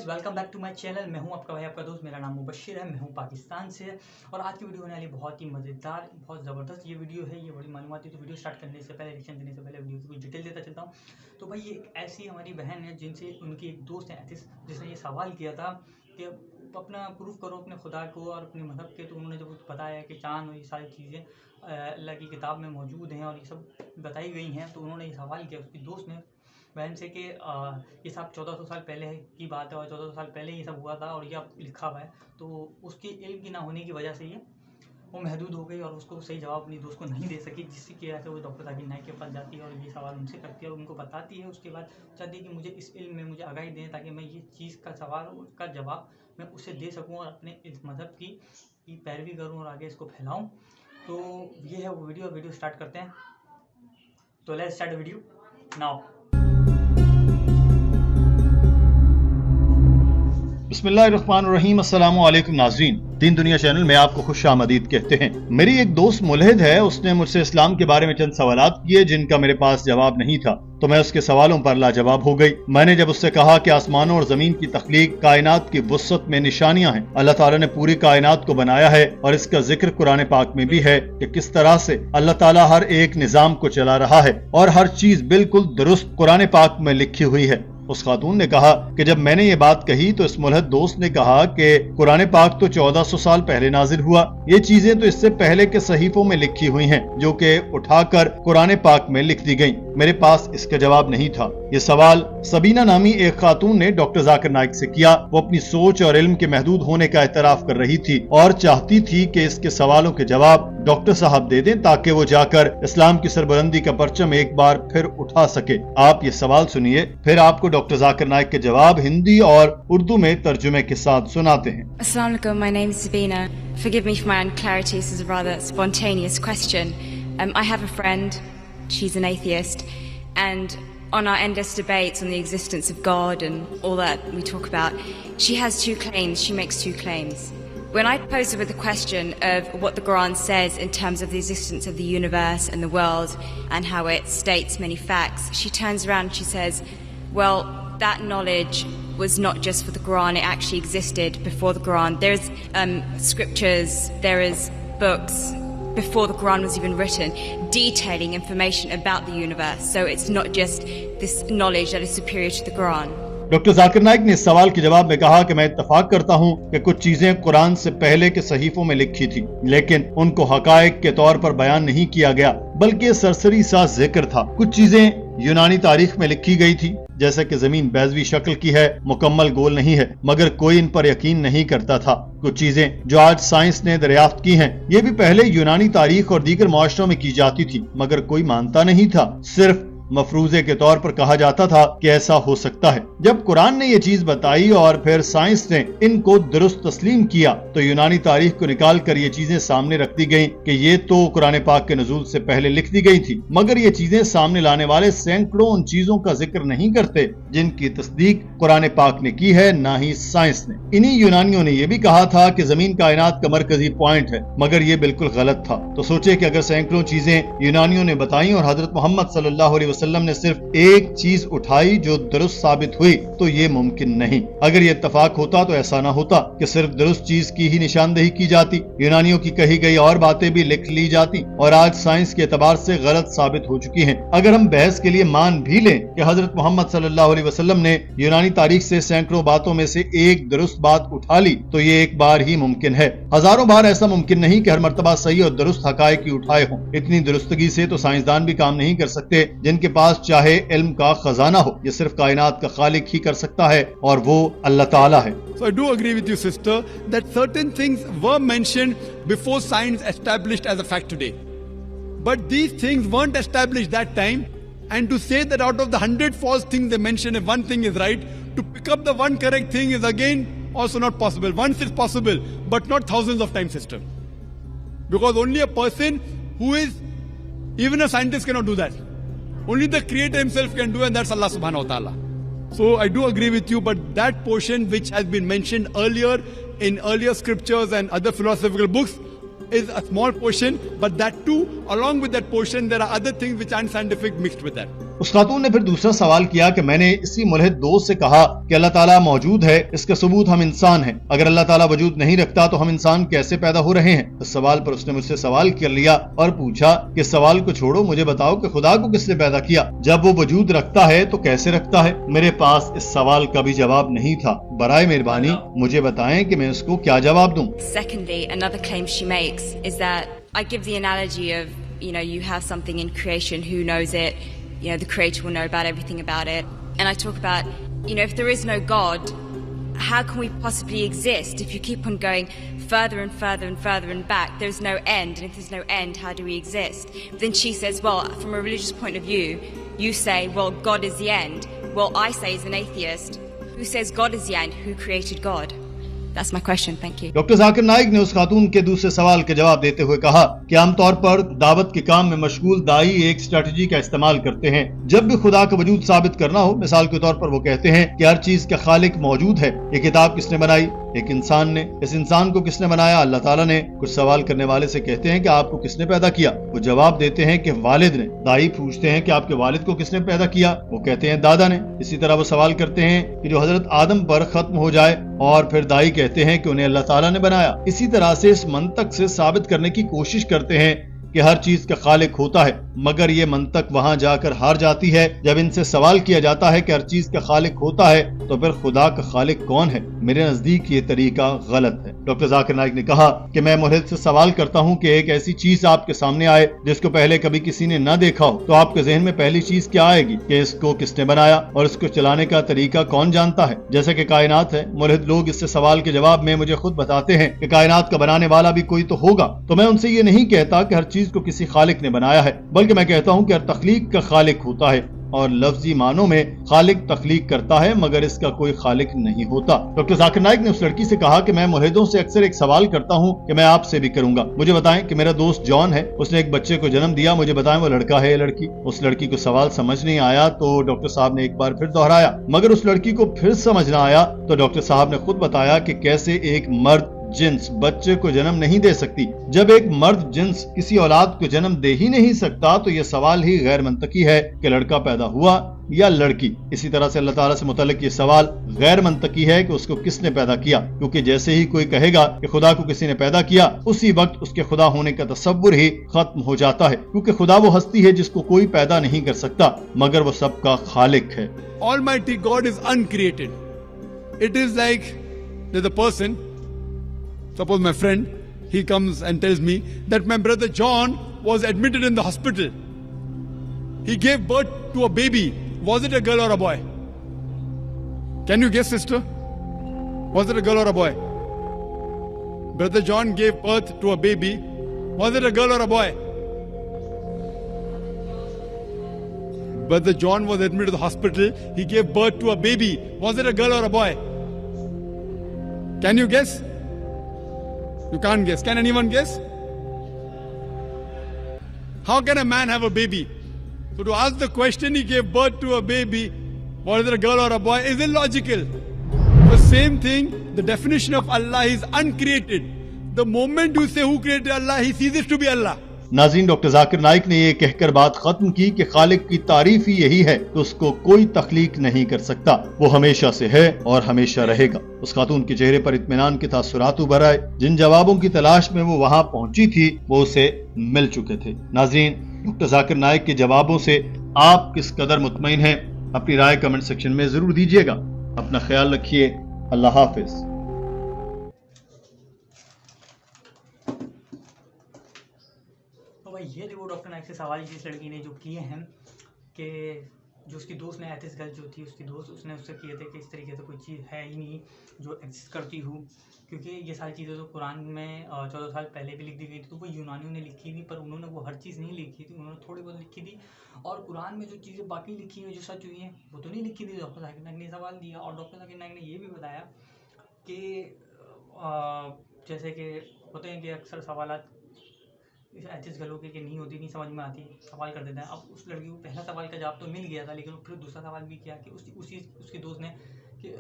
Guys, welcome back to my channel. मैं हूं आपका भाई, आपका दोस्त। मेरा नाम मुबशिर है। मैं हूं पाकिस्तान से और आज की वीडियो होने वाली बहुत ही मज़ेदार, बहुत ज़बरदस्त ये वीडियो है। ये बड़ी मालूमाती। तो वीडियो स्टार्ट करने से पहले, रिएक्शन देने से पहले वीडियो की कुछ डिटेल देता चलता हूं। तो भाई, ये एक ऐसी हमारी बहन है जिनसे उनकी एक दोस्त है जिसने ये सवाल किया था कि अपना प्रूफ करो अपने खुदा को और अपने मज़हब के। तो उन्होंने जब बताया कि चाँद और ये सारी चीज़ें अल्लाह की किताब में मौजूद हैं और ये सब बताई गई हैं, तो उन्होंने ये सवाल किया उसकी दोस्त ने बहन से कि ये सब 1400 साल पहले की बात है और 1400 साल पहले ये सब हुआ था और ये अब लिखा हुआ है। तो उसके इल्म की ना होने की वजह से ये वो महदूद हो गई और उसको सही जवाब अपनी दोस्त को नहीं दे सकी, जिसकी वजह से वो डॉक्टर जाकिर नाइक के पास जाती है और ये सवाल उनसे करती है और उनको बताती है। उसके बाद चाहती है कि मुझे इस इल्म में मुझे आगाही दें ताकि मैं ये चीज़ का सवाल का जवाब मैं उसे दे सकूँ और अपने इस मज़हब की पैरवी करूँ और आगे इसको फैलाऊँ। तो ये है वो वीडियो स्टार्ट करते हैं। तो लेट्स स्टार्ट वीडियो नाउ। बिस्मिल्लाहिर्रहमानिर्रहीम। अस्सलाम वालेकुम नाज़रीन। दीन दुनिया चैनल में आपको खुश आमदीद कहते हैं। मेरी एक दोस्त मुल्हिद है, उसने मुझसे इस्लाम के बारे में चंद सवालात किए जिनका मेरे पास जवाब नहीं था, तो मैं उसके सवालों पर लाजवाब हो गई। मैंने जब उससे कहा कि आसमानों और जमीन की तख्लीक कायनात की वुस्अत में निशानियां हैं, अल्लाह ताला ने पूरी कायनात को बनाया है और इसका जिक्र कुरान पाक में भी है कि किस तरह से अल्लाह ताला हर एक निजाम को चला रहा है और हर चीज बिल्कुल दुरुस्त कुरान पाक में लिखी हुई है। उस खातून ने कहा कि जब मैंने ये बात कही तो इस मुल्हिद दोस्त ने कहा कि कुरान पाक तो 1400 साल पहले नाजिल हुआ, ये चीजें तो इससे पहले के सहीफों में लिखी हुई हैं जो कि उठाकर कुरान पाक में लिख दी गईं। मेरे पास इसका जवाब नहीं था। ये सवाल सबीना नामी एक खातून ने डॉक्टर जाकिर नाइक से किया। वो अपनी सोच और इल्म के महदूद होने का एतराफ कर रही थी और चाहती थी कि इसके सवालों के जवाब डॉक्टर साहब दे दें ताकि वो जाकर इस्लाम की सरबुलंदी का परचम एक बार फिर उठा सके। आप ये सवाल सुनिए, फिर आपको डॉक्टर जाकिर नाइक के जवाब हिंदी और उर्दू में तर्जुमे के साथ सुनाते हैं। Assalamu alaikum, my name is Sabina. Forgive me for my unclarity, this is a rather spontaneous question. I have a friend, she's an atheist, and on our endless debates on the existence of God and all that we talk about, she has two claims, she makes two claims. When I pose her with the question of what the Quran says in terms of the existence of the universe and the world and how it states many facts, she turns around and she says, well, that knowledge was not just for the Quran, it actually existed before the Quran. There's scriptures, there is books before the Quran was even written detailing information about the universe. So it's not just this knowledge that is superior to the Quran. Doctor Zakir Naik ने इस सवाल के जवाब में कहा कि मैं इत्तफाक करता हूँ कि कुछ चीजें कुरान से पहले के सहीफों में लिखी थी, लेकिन उनको हकायक के तौर पर बयान नहीं किया गया, बल्कि सरसरी सा जिक्र था। कुछ चीजें यूनानी तारीख में लिखी गई थी, जैसे कि जमीन बैजवी शक्ल की है, मुकम्मल गोल नहीं है, मगर कोई इन पर यकीन नहीं करता था। कुछ चीजें जो आज साइंस ने दरियाफ्त की हैं, ये भी पहले यूनानी तारीख और दीगर मुआशरों में की जाती थी, मगर कोई मानता नहीं था। सिर्फ मफरूजे के तौर पर कहा जाता था कि ऐसा हो सकता है। जब कुरान ने ये चीज बताई और फिर साइंस ने इनको दुरुस्त तस्लीम किया, तो यूनानी तारीख को निकाल कर ये चीजें सामने रख दी गयी कि ये तो कुरान पाक के नुज़ूल से पहले लिख दी गई थी। मगर ये चीजें सामने लाने वाले सैकड़ों उन चीजों का जिक्र नहीं करते जिनकी तस्दीक कुरान पाक ने की है, ना ही साइंस ने। इन्हीं यूनानियों ने यह भी कहा था कि जमीन कायनात का मरकजी पॉइंट है, मगर ये बिल्कुल गलत था। तो सोचे कि अगर सैकड़ों चीजें यूनानियों ने बताई और हजरत मोहम्मद सल्लल्लाहु अलैहि वसल्लम ने सिर्फ एक चीज उठाई जो दुरुस्त साबित हुई, तो ये मुमकिन नहीं। अगर ये इत्तफाक होता तो ऐसा ना होता कि सिर्फ दुरुस्त चीज की ही निशानदेही की जाती, यूनानियों की कही गई और बातें भी लिख ली जाती और आज साइंस के एतबार से गलत साबित हो चुकी हैं। अगर हम बहस के लिए मान भी लें कि हजरत मोहम्मद सल्लल्लाहु अलैहि वसल्लम ने यूनानी तारीख से सैकड़ों बातों में से एक दुरुस्त बात उठा ली, तो ये एक बार ही मुमकिन है। हजारों बार ऐसा मुमकिन नहीं कि हर मर्तबा सही और दुरुस्त हकायक की उठाए हों। इतनी दुरुस्तगी से तो साइंसदान भी काम नहीं कर सकते, जिनके पास चाहे इल्म का खजाना हो। ये सिर्फ कायनात का खालिक ही कर सकता है और वो अल्लाह ताला है। So I do agree with you, sister, that certain things were mentioned before science established as a fact today. But these things weren't established that time, and to say that out of the 100 false things they mention, if one thing is right, to pick up the one correct thing is again also not possible. Once it's possible, but not thousands of times, sister. Because only a person who is, even a scientist cannot do that. Only the Creator himself can do, and that's Allah subhanahu wa ta'ala. So I do agree with you, but that portion which has been mentioned earlier in earlier scriptures and other philosophical books is a small portion, but that too, along with that portion, there are other things which aren't scientific mixed with that. उस खातून ने फिर दूसरा सवाल किया कि मैंने इसी मुल्हिद दोस्त से कहा कि अल्लाह ताला मौजूद है, इसका सबूत हम इंसान हैं। अगर अल्लाह ताला वजूद नहीं रखता तो हम इंसान कैसे पैदा हो रहे हैं? इस सवाल पर उसने मुझसे सवाल कर लिया और पूछा कि सवाल को छोड़ो, मुझे बताओ कि खुदा को किसने पैदा किया? जब वो वजूद रखता है तो कैसे रखता है? मेरे पास इस सवाल का भी जवाब नहीं था। बराए मेहरबानी मुझे बताएं कि मैं इसको क्या जवाब दूं। Secondly, another claim she makes is that I give the analogy of, you have something in creation, who knows it? The creator will know about everything about it. And I talk about, if there is no God, how can we possibly exist if you keep on going further and further and further and back? There's no end, and if there's no end, how do we exist? But then she says, well, from a religious point of view, you say, well, God is the end. Well, I say as an atheist, who says God is the end? Who created God? That's my question. Thank you. Doctor Zakir Naik ने उस खातून के दूसरे सवाल के जवाब देते हुए कहा कि आमतौर पर दावत के काम में मशगूल दाई एक स्ट्रेटजी का इस्तेमाल करते हैं। जब भी खुदा का वजूद साबित करना हो, मिसाल के तौर पर वो कहते हैं कि हर चीज का खालिक मौजूद है। ये किताब किसने बनाई? एक इंसान ने। इस इंसान को किसने बनाया? अल्लाह ताला ने। कुछ सवाल करने वाले से कहते हैं कि आपको किसने पैदा किया? वो जवाब देते हैं कि वालिद ने। दाई पूछते हैं कि आपके वालिद को किसने पैदा किया? वो कहते हैं दादा ने। इसी तरह वो सवाल करते हैं कि जो हजरत आदम पर खत्म हो जाए, और फिर दाई कहते हैं कि उन्हें अल्लाह ताला ने बनाया। इसी तरह से इस मंतक से साबित करने की कोशिश करते हैं कि हर चीज का खालिक होता है, मगर ये मंतक वहां जाकर हार जाती है। जब इनसे सवाल किया जाता है कि हर चीज का खालिक होता है तो फिर खुदा का खालिक कौन है? मेरे नजदीक ये तरीका गलत है। डॉक्टर जाकिर नाइक ने कहा कि मैं मुल्हिद से सवाल करता हूँ कि एक ऐसी चीज आपके सामने आए जिसको पहले कभी किसी ने न देखा हो, तो आपके जहन में पहली चीज क्या आएगी कि इसको किसने बनाया और इसको चलाने का तरीका कौन जानता है? जैसे कि कायनात है, मुल्हिद लोग इससे सवाल के जवाब में मुझे खुद बताते हैं कि कायनात का बनाने वाला भी कोई तो होगा। तो मैं उनसे ये नहीं कहता कि हर चीज को किसी खालिक ने बनाया है, बल्कि मैं कहता हूँ कि हर तख्लीक का खालिक होता है और लफ्जी मानों में खालिक तख्लीक करता है, मगर इसका कोई खालिक नहीं होता। डॉक्टर जाकिर नाइक ने उस लड़की से कहा कि मैं मुल्हिदों से अक्सर एक सवाल करता हूँ कि मैं आपसे भी करूंगा। मुझे बताएं कि मेरा दोस्त जॉन है, उसने एक बच्चे को जन्म दिया, मुझे बताएं वो लड़का है या लड़की? उस लड़की को सवाल समझ नहीं आया तो डॉक्टर साहब ने एक बार फिर दोहराया, मगर उस लड़की को फिर समझ ना आया तो डॉक्टर साहब ने खुद बताया कि कैसे एक मर्द जिन्स बच्चे को जन्म नहीं दे सकती। जब एक मर्द जिन्स किसी औलाद को जन्म दे ही नहीं सकता तो यह सवाल ही गैर मंतकी है कि लड़का पैदा हुआ या लड़की। इसी तरह से अल्लाह ताला से मुतल्लिक ये सवाल गैर मंतकी है कि उसको किसने पैदा किया, क्योंकि जैसे ही कोई कहेगा कि खुदा को किसी ने पैदा किया, उसी वक्त उसके खुदा होने का तसव्वुर ही खत्म हो जाता है, क्योंकि खुदा वो हस्ती है जिसको कोई पैदा नहीं कर सकता, मगर वो सबका खालिक है। Almighty God is uncreated. It is like there's a person, suppose my friend, he comes and tells me that my brother John was admitted in the hospital. He gave birth to a baby. Was it a girl or a boy? Can you guess, sister? Was it a girl or a boy? Brother John gave birth to a baby. Was it a girl or a boy? Brother John was admitted to the hospital. He gave birth to a baby. Was it a girl or a boy? Can you guess? You can't guess. Can anyone guess? How can a man have a baby? So to ask the question, he gave birth to a baby, was it a girl or a boy, is illogical. The same thing, the definition of Allah is uncreated. The moment you say who created Allah, he ceases to be Allah. नाज़रीन, doctor Zakir Naik ने ये कहकर बात खत्म की कि खालिक की तारीफ ही यही है कि उसको कोई तख्लीक नहीं कर सकता, वो हमेशा से है और हमेशा रहेगा। उस खातून के चेहरे पर इत्मीनान के तासुरात उभर आए। जिन जवाबों की तलाश में वो वहाँ पहुंची थी वो उसे मिल चुके थे। नाज़रीन, डॉक्टर जाकिर नाइक के जवाबों से आप किस कदर मुतमईन हैं? अपनी राय कमेंट सेक्शन में जरूर दीजिएगा। अपना ख्याल रखिए। अल्लाह हाफिज। भाई ये देखो डॉक्टर नाइक से सवाल जिस लड़की ने जो किए हैं कि जो उसकी दोस्त ने एथिस्ट गर्ल जो थी उसकी दोस्त, उसने उससे किए थे कि इस तरीके से कोई चीज़ है ही नहीं जो एग्जिस्ट करती हूँ, क्योंकि ये सारी चीज़ें तो कुरान में 14 साल पहले भी लिख दी गई थी। तो वो यूनानियों ने लिखी थी, पर उन्होंने वो हर चीज़ नहीं लिखी थी, उन्होंने थोड़ी बहुत लिखी थी। और कुरान में जो चीज़ें बाकी लिखी हुई जो सच हुई हैं वो तो नहीं लिखी थी। डॉक्टर जाकिर नाइक ने सवाल दिया और डॉक्टर जाकिर नाइक ने ये भी बताया कि जैसे कि होते हैं कि अक्सर सवालात एथिस्ट गर्लों के नहीं होती, नहीं समझ में आती, सवाल कर देते हैं। अब उस लड़की को पहला सवाल का जवाब तो मिल गया था, लेकिन फिर दूसरा सवाल भी किया कि उसकी दोस्त ने कि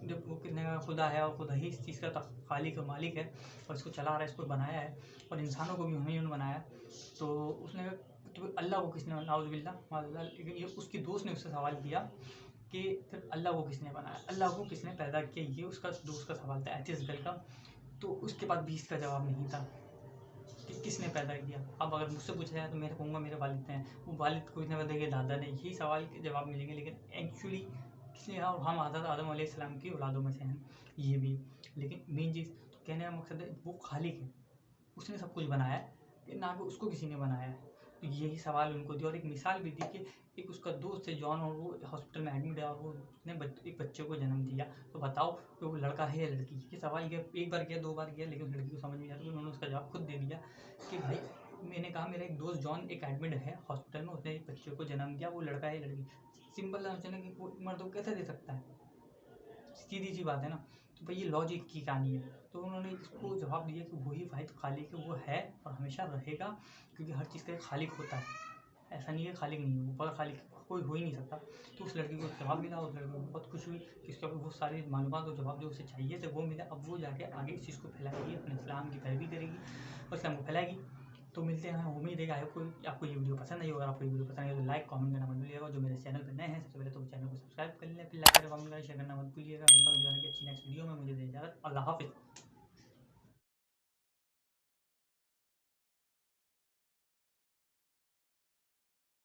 जब वो कहने का खुदा है और खुदा ही इस चीज़ का खालिक और मालिक है और इसको चला रहा है, इसको बनाया है और इंसानों को भी हमें उन्होंने बनाया, तो उसने तो अल्लाह को किसने नाउज़ुबिल्लाह, लेकिन ये उसकी दोस्त ने उससे सवाल किया कि फिर अल्लाह को किसने बनाया, अल्लाह को किसने पैदा किया, ये उसका दोस्त का सवाल था एथिस्ट गर्ल का। तो उसके पास भी इसका जवाब नहीं था कि किसने पैदा किया। अब अगर मुझसे पूछा जाए तो मैं कहूँगा मेरे वालिद हैं, वो वालिद को इतने बदले दादा ने, यही सवाल के जवाब मिलेंगे। लेकिन एक्चुअली किसने, और हम हज़रत आदम अलैहिस्सलाम की औलादों में से हैं ये भी। लेकिन मेन चीज़ कहने का मकसद है वो खालिक है, उसने सब कुछ बनाया है, ना कि उसको किसी ने बनाया है। तो यही सवाल उनको दिया और एक मिसाल भी दी कि एक उसका दोस्त है जॉन और वो हॉस्पिटल में एडमिट है और वो उसने एक बच्चे को जन्म दिया, तो बताओ कि वो लड़का है या लड़की। ये सवाल किया, एक बार किया, 2 बार किया, लेकिन उस लड़की को समझ नहीं आया, तो उन्होंने उसका जवाब खुद दे दिया कि भाई मैंने कहा मेरा एक दोस्त जॉन एक एडमिट है हॉस्पिटल में, उसने एक बच्चे को जन्म दिया, वो लड़का है या लड़की। सिंपल आंसर है कि वो मर्द को कैसे दे सकता है, सीधी सी बात है ना। तो भाई ये लॉजिक की कहानी है। तो उन्होंने इसको जवाब दिया कि वही वाहिद खालिक है, वो है और हमेशा रहेगा, क्योंकि हर चीज़ का एक खालिक होता है, ऐसा नहीं है खालिक नहीं है, वो पर खालिक कोई हो ही नहीं सकता। तो उस लड़की को जवाब मिला, उस लड़की को बहुत खुश हुई कि उसके बहुत सारी मालूमात और जवाब जो उसे चाहिए थे वो मिला। अब वो जाके आगे इस चीज़ को फैलाएगी, अपने इस्लाम की पैरवी करेगी और इस्लाम को फैलाएगी। तो मिलते हैं, उम्मीद है कि आपको ये वीडियो पसंद आई। अगर आपको ये वीडियो पसंद आई तो लाइक कमेंट करना मत भूलिएगा। जो मेरे चैनल पर नए हैं सबसे पहले तो चैनल को सब्सक्राइब कर लें, फिर लाइक करें, कमेंट करें, शेयर करना मत भूलिएगा। मिलता हूँ अच्छी नेक्स्ट वीडियो में, मुझे दे इजाज़त, अल्लाह हाफिज़।